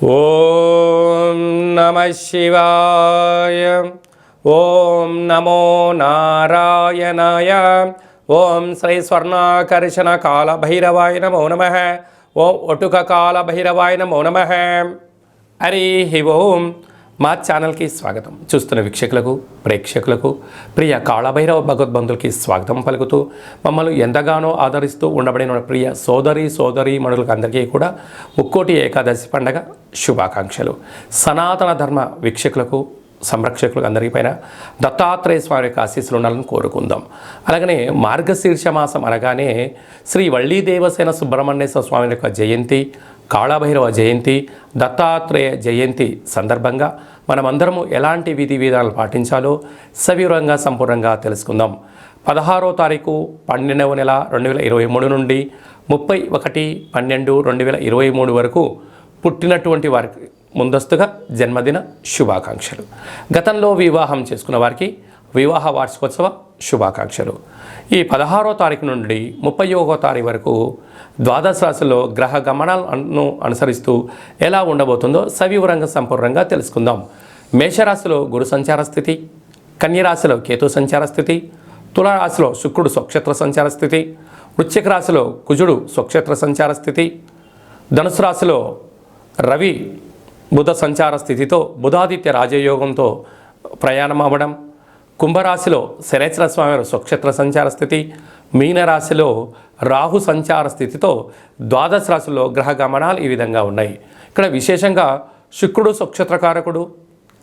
ఓం నమః శివాయ. ఓం నమో నారాయణాయ. ఓం శ్రీ స్వర్ణాకర్షణ కాల భైరవాయ నమో నమః. ఓం ఒటుక కాల భైరవాయ నమో నమః. హరి ఓం. మా ఛానల్కి స్వాగతం. చూస్తున్న వీక్షకులకు, ప్రేక్షకులకు, ప్రియ కాళభైరవ భగవద్బంధులకి స్వాగతం పలుకుతూ మమ్మల్ని ఎంతగానో ఆదరిస్తూ ఉండబడిన ప్రియ సోదరి మనులకు అందరికీ కూడా ముక్కోటి ఏకాదశి పండగ శుభాకాంక్షలు. సనాతన ధర్మ వీక్షకులకు, సంరక్షకులకు అందరిపైన దత్తాత్రేయ స్వామి యొక్క ఆశీస్సులు ఉండాలని కోరుకుందాం. అలాగనే మార్గశీర్ష మాసం అనగానే శ్రీ వళ్ళీ దేవసేన సుబ్రహ్మణ్యేశ్వర స్వామి యొక్క జయంతి, కాళభైరవ జయంతి, దత్తాత్రేయ జయంతి సందర్భంగా మనమందరము ఎలాంటి విధి విధానాలు పాటించాలో సవివరంగా సంపూర్ణంగా తెలుసుకుందాం. 16వ తారీఖు 12వ నెల 2023 నుండి 31/12/2023 వరకు పుట్టినటువంటి వారికి ముందస్తుగా జన్మదిన శుభాకాంక్షలు. గతంలో వివాహం చేసుకున్న వారికి వివాహ వార్షికోత్సవ శుభాకాంక్షలు. ఈ 16వ తారీఖు నుండి 31వ తారీఖు వరకు ద్వాదశ రాశుల్లో గ్రహ గమనాలను అనుసరిస్తూ ఎలా ఉండబోతుందో సవివరంగా సంపూర్ణంగా తెలుసుకుందాం. మేషరాశిలో గురు సంచార స్థితి, కన్యరాశిలో కేతు సంచార స్థితి, తులారాశిలో శుక్రుడు స్వక్షేత్ర సంచార స్థితి, వృశ్చిక రాశిలో కుజుడు స్వక్షేత్ర సంచార స్థితి, ధనుసు రాశిలో రవి బుధ సంచార స్థితితో బుధాదిత్య రాజయోగంతో ప్రయాణం అవ్వడం, కుంభరాశిలో శనేశ్వర స్వామి స్వక్షేత్ర సంచార స్థితి, మీనరాశిలో రాహు సంచార స్థితితో ద్వాదశ రాశుల్లో గ్రహ గమనాలు ఈ విధంగా ఉన్నాయి. ఇక్కడ విశేషంగా శుక్రుడు స్వక్షేత్రకారకుడు,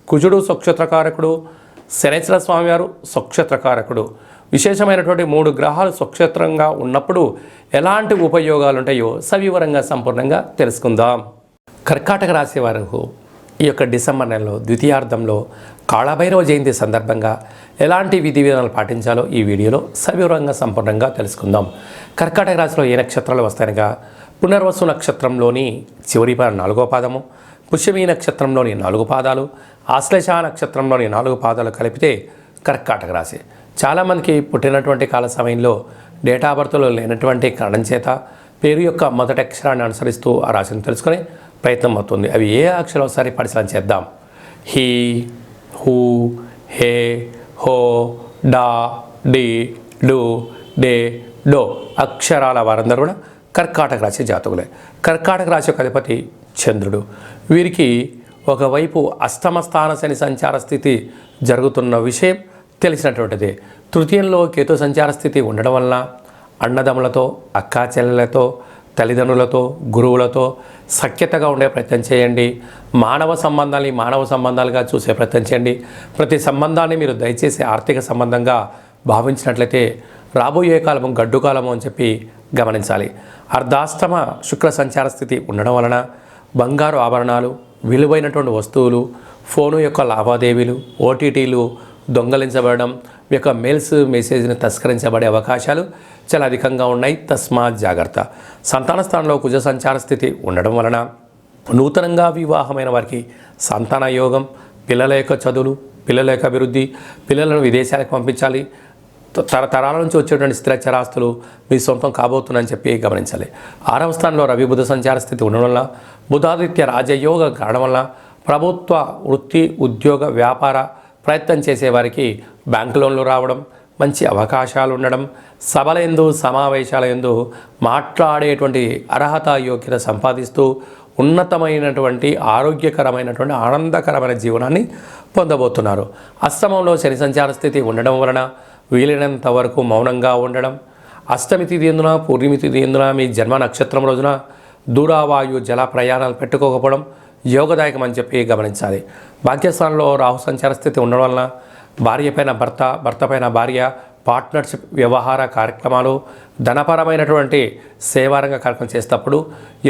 కుజుడు స్వక్షేత్రకారకుడు, శనేశ్వర స్వామివారు స్వక్షేత్రకారకుడు, విశేషమైనటువంటి 3 గ్రహాలు స్వక్షేత్రంగా ఉన్నప్పుడు ఎలాంటి ఉపయోగాలు ఉంటాయో సవివరంగా సంపూర్ణంగా తెలుసుకుందాం. కర్కాటక రాశి వారికి ఈ యొక్క డిసెంబర్ నెలలో ద్వితీయార్థంలో కాళభైరవ జయంతి సందర్భంగా ఎలాంటి విధి విధానాలు పాటించాలో ఈ వీడియోలో సవివరంగా సంపూర్ణంగా తెలుసుకుందాం. కర్కాటక రాశిలో ఏ నక్షత్రాలు వస్తాయనగా పునర్వసు నక్షత్రంలోని చివరి 4వ పాదము, పుష్యమీ నక్షత్రంలోని 4 పాదాలు, ఆశ్లేష నక్షత్రంలోని 4 పాదాలు కలిపితే కర్కాటక రాశి. చాలామందికి పుట్టినటువంటి కాల సమయంలో డేటా ఆఫ్ బర్త్లో లేనటువంటి కారణం చేత పేరు యొక్క మొదటి అక్షరాన్ని అనుసరిస్తూ ఆ రాశిని తెలుసుకునే ప్రయత్నం అవుతుంది. అవి ఏ అక్షరం ఒకసారి పరిశీలన చేద్దాం. హీ, హూ, హే, హో, డా, డి, డు, డే, డో అక్షరాల వారందరూ కూడా కర్కాటక రాశి జాతకులే. కర్కాటక రాశి యొక్క అధిపతి చంద్రుడు. వీరికి ఒకవైపు అష్టమ స్థాన శని సంచార స్థితి జరుగుతున్న విషయం తెలిసినటువంటిది. తృతీయంలో కేతు సంచార స్థితి ఉండడం వలన అన్నదమ్ములతో, అక్కా చెల్లెలతో, తల్లిదండ్రులతో, గురువులతో సఖ్యతగా ఉండే ప్రయత్నం చేయండి. మానవ సంబంధాలుగా చూసే ప్రయత్నం చేయండి. ప్రతి సంబంధాన్ని మీరు దయచేసి ఆర్థిక సంబంధంగా భావించినట్లయితే రాబోయే కాలము గడ్డు కాలము అని చెప్పి గమనించాలి. అర్ధాష్టమ శుక్ర సంచార స్థితి ఉండడం వలన బంగారు ఆభరణాలు, విలువైనటువంటి వస్తువులు, ఫోను యొక్క లావాదేవీలు, ఓటీటీలు దొంగలించబడడం, మీ యొక్క మెసేజ్ని తస్కరించబడే అవకాశాలు చాలా అధికంగా ఉన్నాయి. తస్మాత్ జాగ్రత్త. సంతాన స్థానంలో కుజ సంచార స్థితి ఉండడం వలన నూతనంగా వివాహమైన వారికి సంతాన యోగం, పిల్లల యొక్క చదువులు, పిల్లల యొక్క అభివృద్ధి, పిల్లలను విదేశాలకు పంపించాలి, తరతరాల నుంచి వచ్చేటువంటి స్థిరచరాస్తులు మీ సొంతం కాబోతుందని చెప్పి గమనించాలి. 6వ స్థానంలో రవి బుధ సంచార స్థితి ఉండడం వల్ల బుధాదిత్య రాజయోగం కావడం వల్ల ప్రభుత్వ వృత్తి, ఉద్యోగ, వ్యాపార ప్రయత్నం చేసేవారికి బ్యాంకు లోన్లు రావడం, మంచి అవకాశాలు ఉండడం, సభల యందు, సమావేశాల యందు మాట్లాడేటువంటి అర్హత, యోగ్యత సంపాదిస్తూ ఉన్నతమైనటువంటి ఆరోగ్యకరమైనటువంటి ఆనందకరమైన జీవనాన్ని పొందబోతున్నారు. అష్టమంలో శని సంచార స్థితి ఉండడం వలన వీలైనంత వరకు మౌనంగా ఉండడం, అష్టమి తిథి ఎందున, పూర్ణిమి తిథి ఎందున, మీ జన్మ నక్షత్రం రోజున దూరావాయు జల ప్రయాణాలు పెట్టుకోకపోవడం యోగదాయకం అని చెప్పి గమనించాలి. భాగ్యస్థానంలో రాహు సంచార స్థితి ఉండడం వలన భార్య పైన భర్త, భర్త పైన భార్య, పార్ట్నర్షిప్ వ్యవహార కార్యక్రమాలు, ధనపరమైనటువంటి సేవారంగ కార్యక్రమం చేసేటప్పుడు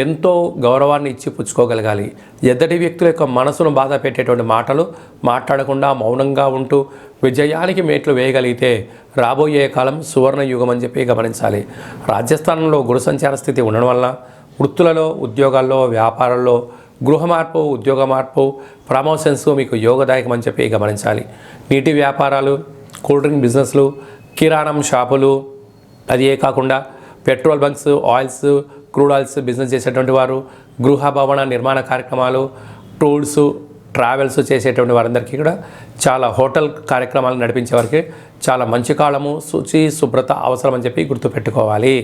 ఎంతో గౌరవాన్ని ఇచ్చి పుచ్చుకోగలగాలి. ఎద్దటి వ్యక్తుల యొక్క మనసును బాధ పెట్టేటువంటి మాటలు మాట్లాడకుండా మౌనంగా ఉంటూ విజయానికి మేట్లు వేయగలిగితే రాబోయే కాలం సువర్ణ యుగం అని చెప్పి గమనించాలి. రాజ్యస్థానంలో గురు సంచార స్థితి ఉండడం వలన వృత్తులలో, ఉద్యోగాల్లో, వ్యాపారాల్లో గృహ మార్పు, ఉద్యోగ మార్పు, ప్రమోషన్స్ మీకు యోగదాయకం అని చెప్పి గమనించాలి. నీటి వ్యాపారాలు, కూల్ డ్రింక్ బిజినెస్లు, కిరాణం షాపులు, అదే కాకుండా petrol bunks, oils, crude oils business చేసేటువంటి వారు, గృహ భవన నిర్మాణ కార్యక్రమాలు, టూర్స్, ట్రావెల్స్ చేసేటువంటి వారందరికీ కూడా, చాలా హోటల్ కార్యక్రమాలు నడిపించే వారికి చాలా మంచి కాలము, శుచి శుభ్రత అవసరం అని చెప్పి గుర్తుపెట్టుకోవాలి.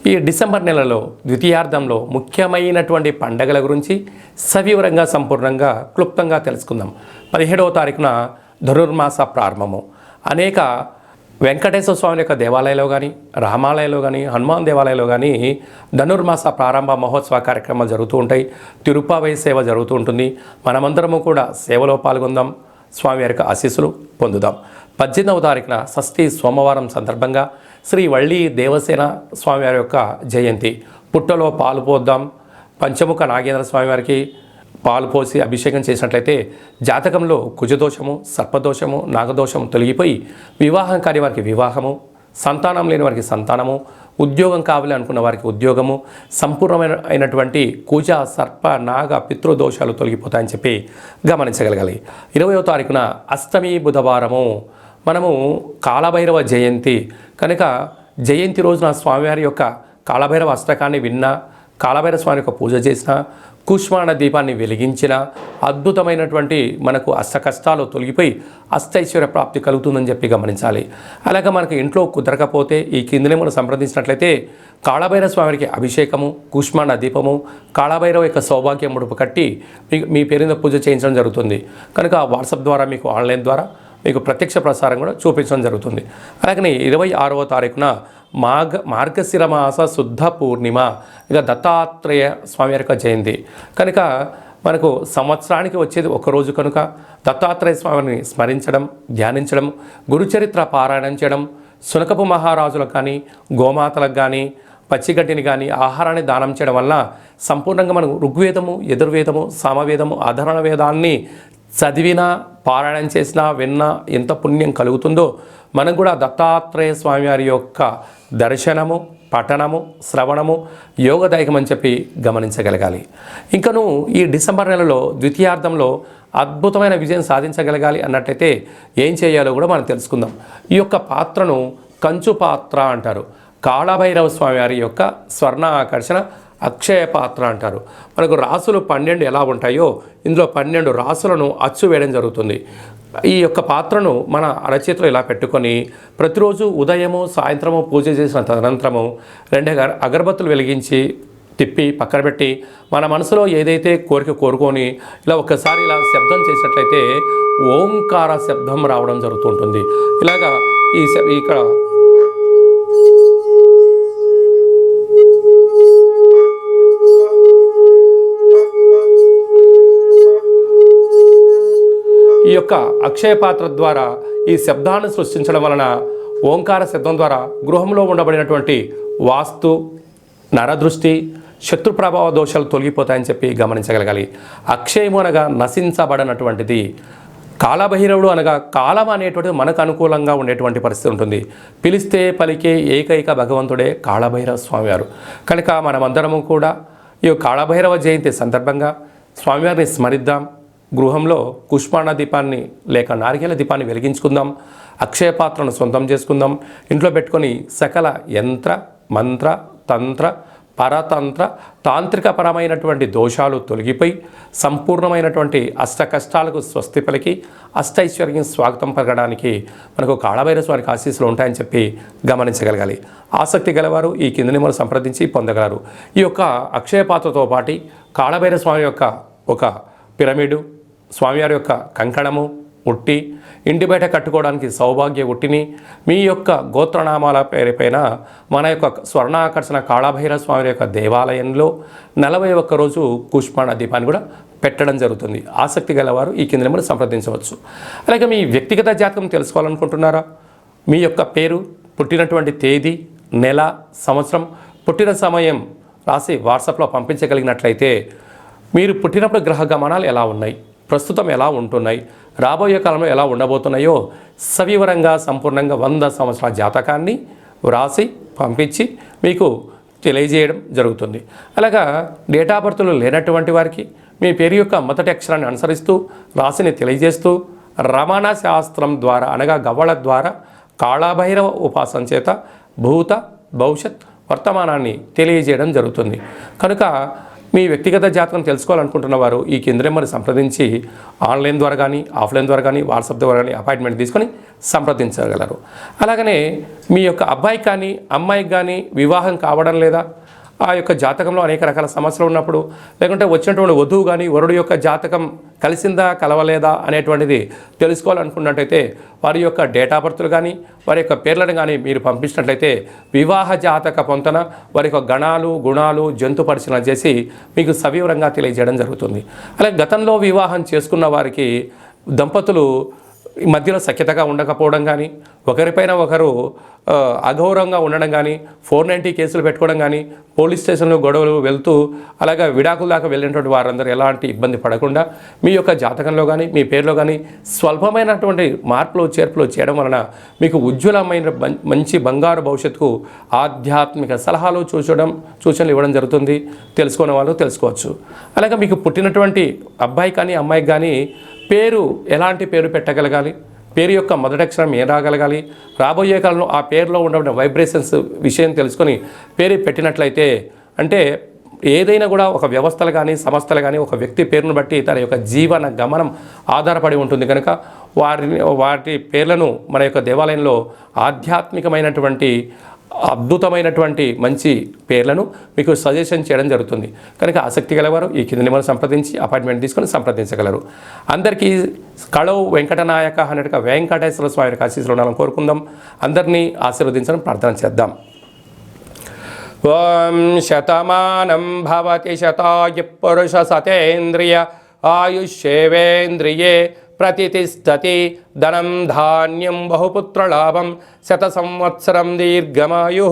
ఈ డిసెంబర్ నెలలో ద్వితీయార్థంలో ముఖ్యమైనటువంటి పండగల గురించి సవివరంగా సంపూర్ణంగా క్లుప్తంగా తెలుసుకుందాం. 17వ తారీఖున ధనుర్మాస ప్రారంభము. అనేక వెంకటేశ్వర స్వామి యొక్క దేవాలయంలో కానీ, రామాలయంలో కానీ, హనుమాన్ దేవాలయంలో కానీ ధనుర్మాస ప్రారంభ మహోత్సవ కార్యక్రమాలు జరుగుతూ ఉంటాయి. తిరుపావై సేవ జరుగుతూ ఉంటుంది. మనమందరము కూడా సేవలో పాల్గొందాం, స్వామివారి యొక్క ఆశీస్సులు పొందుదాం. 18వ తారీఖున షష్ఠి సోమవారం సందర్భంగా శ్రీ వల్లి దేవసేన స్వామివారి యొక్క జయంతి. పుట్టలో పాలు పోద్దాం. పంచముఖ నాగేంద్ర స్వామివారికి పాలు పోసి అభిషేకం చేసినట్లయితే జాతకంలో కుజదోషము, సర్పదోషము, నాగదోషము తొలగిపోయి వివాహం కాని వారికి వివాహము, సంతానం లేని వారికి సంతానము, ఉద్యోగం కావాలి అనుకున్న వారికి ఉద్యోగము, సంపూర్ణమైనటువంటి కుజ, సర్ప, నాగ, పితృదోషాలు తొలగిపోతాయని చెప్పి గమనించగలగాలి. 20వ తారీఖున అష్టమి బుధవారము. మనము కాలభైరవ జయంతి కనుక జయంతి రోజున స్వామివారి యొక్క కాలభైరవ అష్టకాన్ని విన్నా, కాలభైరవ స్వామి యొక్క పూజ చేసిన, కూష్మాండ దీపాన్ని వెలిగించిన అద్భుతమైనటువంటి మనకు అష్ట కష్టాలు తొలగిపోయి అష్టైశ్వర్య ప్రాప్తి కలుగుతుందని చెప్పి గమనించాలి. అలాగే మనకు ఇంట్లో కుదరకపోతే ఈ కిందనే మనం సంప్రదించినట్లయితే కాళభైరవ స్వామికి అభిషేకము, కూష్మాండ దీపము, కాళభైరవ యొక్క సౌభాగ్య ముడుపు కట్టి మీ పేరున పూజ చేయించడం జరుగుతుంది. కనుక వాట్సాప్ ద్వారా మీకు ఆన్లైన్ ద్వారా మీకు ప్రత్యక్ష ప్రసారం కూడా చూపించడం జరుగుతుంది. అలాగే 26వ తారీఖున మార్గశిర మాస శుద్ధ పూర్ణిమ, ఇక దత్తాత్రేయ స్వామి యొక్క జయంతి కనుక మనకు సంవత్సరానికి వచ్చేది ఒకరోజు కనుక దత్తాత్రేయ స్వామిని స్మరించడం, ధ్యానించడం, గురుచరిత్ర పారాయణం చేయడం, శునకపు మహారాజులకు కానీ, గోమాతలకు కానీ, పచ్చిగడ్డిని కానీ ఆహారాన్ని దానం చేయడం వల్ల సంపూర్ణంగా మనకు ఋగ్వేదము, యజుర్వేదము, సామవేదము, అధర్వణ వేదాన్ని చదివినా, పారాయణం చేసినా, విన్నా ఎంత పుణ్యం కలుగుతుందో మనకు కూడా దత్తాత్రేయ స్వామివారి యొక్క దర్శనము, పఠనము, శ్రవణము యోగదాయకమని చెప్పి గమనించగలగాలి. ఇంకను ఈ డిసెంబర్ నెలలో ద్వితీయార్థంలో అద్భుతమైన విజయం సాధించగలగాలి అన్నట్టయితే ఏం చేయాలో కూడా మనం తెలుసుకుందాం. ఈ యొక్క పాత్రను కంచు పాత్ర అంటారు. కాళభైరవ స్వామివారి యొక్క స్వర్ణ ఆకర్షణ అక్షయ పాత్ర అంటారు. మనకు రాసులు 12 ఎలా ఉంటాయో ఇందులో 12 రాసులను అచ్చు వేయడం జరుగుతుంది. ఈ యొక్క పాత్రను మన అరచేతిలో ఇలా పెట్టుకొని ప్రతిరోజు ఉదయము, సాయంత్రము పూజ చేసిన తదనంతరము 2 అగరబత్తులు వెలిగించి తిప్పి పక్కన పెట్టి మన మనసులో ఏదైతే కోరిక కోరుకొని ఇలా ఒక్కసారి ఇలా శబ్దం చేసినట్లయితే ఓంకార శబ్దం రావడం జరుగుతుంటుంది. ఇలాగా ఇక్కడ ఈ యొక్క అక్షయ పాత్ర ద్వారా ఈ శబ్దాన్ని సృష్టించడం వలన ఓంకార శబ్దం ద్వారా గృహంలో ఉండబడినటువంటి వాస్తు, నరదృష్టి, శత్రు ప్రభావ దోషాలు తొలగిపోతాయని చెప్పి గమనించగలగాలి. అక్షయము అనగా నశించబడినటువంటిది. కాలభైరవుడు అనగా కాలం అనేటువంటిది మనకు అనుకూలంగా ఉండేటువంటి పరిస్థితి ఉంటుంది. పిలిస్తే పలికే ఏకైక భగవంతుడే కాళభైరవ స్వామివారు. కనుక మనమందరము కూడా ఈ కాళభైరవ జయంతి సందర్భంగా స్వామివారిని స్మరిద్దాం. గృహంలో పుష్పాణ దీపాన్ని లేక నారికేల దీపాన్ని వెలిగించుకుందాం. అక్షయ పాత్రను సొంతం చేసుకుందాం. ఇంట్లో పెట్టుకొని సకల యంత్ర, మంత్ర, తంత్ర, పరతంత్ర, తాంత్రికపరమైనటువంటి దోషాలు తొలగిపోయి సంపూర్ణమైనటువంటి అష్ట కష్టాలకు స్వస్తి పలికి అష్టైశ్వర్యం స్వాగతం పలకడానికి మనకు కాళభైరవ స్వామికి ఆశీస్సులు ఉంటాయని చెప్పి గమనించగలగాలి. ఆసక్తి గలవారు ఈ కిందని మనం సంప్రదించి పొందగలరు. ఈ యొక్క అక్షయ పాత్రతో పాటు కాళభైరవ స్వామి యొక్క ఒక పిరమిడు, స్వామివారి యొక్క కంకణము, ఉట్టి, ఇంటి బయట కట్టుకోవడానికి సౌభాగ్య ఉట్టిని మీ యొక్క గోత్రనామాల పేరుపైన మన యొక్క స్వర్ణాకర్షణ కాళభైరవ స్వామి యొక్క దేవాలయంలో 41 రోజు పుష్పాణ దీపాన్ని కూడా పెట్టడం జరుగుతుంది. ఆసక్తి గలవారు ఈ కింద మనం సంప్రదించవచ్చు. అలాగే మీ వ్యక్తిగత జాతకం తెలుసుకోవాలనుకుంటున్నారా? మీ యొక్క పేరు, పుట్టినటువంటి తేదీ, నెల, సంవత్సరం, పుట్టిన సమయం రాసి వాట్సాప్లో పంపించగలిగినట్లయితే మీరు పుట్టినప్పుడు గ్రహ గమనాలు ఎలా ఉన్నాయి, ప్రస్తుతం ఎలా ఉంటున్నాయి, రాబోయే కాలంలో ఎలా ఉండబోతున్నాయో సవివరంగా సంపూర్ణంగా 100 సంవత్సరాల జాతకాన్ని వ్రాసి పంపించి మీకు తెలియజేయడం జరుగుతుంది. అలాగా డేట్ ఆఫ్ బర్త్లు లేనటువంటి వారికి మీ పేరు యొక్క మొదటి అక్షరాన్ని అనుసరిస్తూ రాశిని తెలియజేస్తూ రమణ శాస్త్రం ద్వారా అనగా గవ్వళ ద్వారా కాళభైరవ ఉపాసన చేత భూత, భవిష్యత్, వర్తమానాన్ని తెలియజేయడం జరుగుతుంది. కనుక మీ వ్యక్తిగత జాతకం తెలుసుకోవాలనుకుంటున్న వారు ఈ కింద నెంబర్ని సంప్రదించి ఆన్లైన్ ద్వారా కానీ ఆఫ్లైన్ ద్వారా కానీ వాట్సాప్ ద్వారా కానీ అపాయింట్మెంట్ తీసుకొని సంప్రదించగలరు. అలాగనే మీ యొక్క అబ్బాయికి కానీ అమ్మాయికి కానీ వివాహం కావడం లేదా, ఆ యొక్క జాతకంలో అనేక రకాల సమస్యలు ఉన్నప్పుడు, లేకుంటే వచ్చినటువంటి వధువు కానీ వరుడు యొక్క జాతకం కలిసిందా కలవలేదా అనేటువంటిది తెలుసుకోవాలనుకున్నట్టయితే వారి యొక్క డేట్ ఆఫ్ బర్త్లు కానీ వారి యొక్క పేర్లను కానీ మీరు పంపించినట్లయితే వివాహ జాతక పొంతన వారి యొక్క గణాలు గుణాలు జంతు పరిశీలన చేసి మీకు సవివరంగా తెలియజేయడం జరుగుతుంది. అలాగే గతంలో వివాహం చేసుకున్న వారికి దంపతులు మధ్యలో సఖ్యతగా ఉండకపోవడం కానీ, ఒకరిపైన ఒకరు అగౌరవంగా ఉండడం కానీ, 490 కేసులు పెట్టుకోవడం కానీ, పోలీస్ స్టేషన్లో గొడవలు వెళ్తూ అలాగే విడాకుల దాకా వెళ్ళినటువంటి వారందరూ ఎలాంటి ఇబ్బంది పడకుండా మీ యొక్క జాతకంలో కానీ మీ పేరులో కానీ స్వల్పమైనటువంటి మార్పులు చేర్పులు చేయడం వలన మీకు ఉజ్వలమైన మంచి బంగారు భవిష్యత్తుకు ఆధ్యాత్మిక సలహాలు సూచనలు ఇవ్వడం జరుగుతుంది. తెలుసుకునే వాళ్ళు తెలుసుకోవచ్చు. అలాగే మీకు పుట్టినటువంటి అబ్బాయి కానీ అమ్మాయికి కానీ పేరు ఎలాంటి పేరు పెట్టగలగాలి, పేరు యొక్క మొదటి అక్షరం ఏం రాగలగాలి, రాబోయే కాలంలో ఆ పేరులో ఉన్న వైబ్రేషన్స్ విషయం తెలుసుకొని పేరు పెట్టినట్లయితే, అంటే ఏదైనా కూడా ఒక వ్యవస్థలు కానీ సంస్థలు కానీ ఒక వ్యక్తి పేరును బట్టి తన యొక్క జీవన గమనం ఆధారపడి ఉంటుంది కనుక వాటి పేర్లను మన యొక్క దేవాలయంలో ఆధ్యాత్మికమైనటువంటి అద్భుతమైనటువంటి మంచి పేర్లను మీకు సజెషన్ చేయడం జరుగుతుంది. కనుక ఆసక్తి గలవారు ఈ కింద నెంబర్ సంప్రదించి అపాయింట్మెంట్ తీసుకొని సంప్రదించగలరు. అందరికీ కళవు వెంకటనాయక అన్నట్టుగా వెంకటేశ్వర స్వామి యొక్క ఆశీస్సులు ఉండాలని కోరుకుందాం. అందరినీ ఆశీర్వదించడం ప్రార్థన చేద్దాం. ఓం శతమానం భవతి శతాయు పురుష సతేంద్రియ ఆయుష్యేవేంద్రియే ప్రతిష్టతి ధనం ధాన్యం బహుపుత్రలాభం శత సంవత్సరం దీర్ఘమాయు.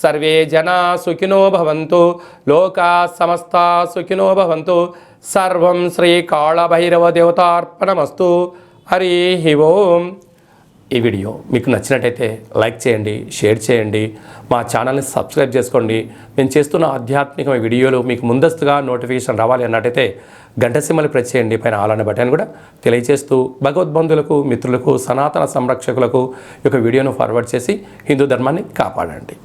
సర్వే జనా సుఖినో భవంతు, లోకా సమస్తా సుఖినో భవంతు. సర్వం శ్రీ కాళభైరవ దేవతార్పణమస్తు. హరి ఓం. ఈ వీడియో మీకు నచ్చినట్టయితే లైక్ చేయండి, షేర్ చేయండి, మా ఛానల్ని సబ్స్క్రైబ్ చేసుకోండి. మేము చేస్తున్న ఆధ్యాత్మిక వీడియోలు మీకు ముందస్తుగా నోటిఫికేషన్ రావాలి అన్నట్టయితే గంట సింబల్ ప్రెస్ చేయండి. పైన ఆల్ అనే బటన్ కూడా తెలియజేస్తూ భగవద్బంధులకు మిత్రులకు సనాతన సంరక్షకులకు ఈ యొక్క వీడియోను ఫార్వర్డ్ చేసి హిందూ ధర్మాన్ని కాపాడండి.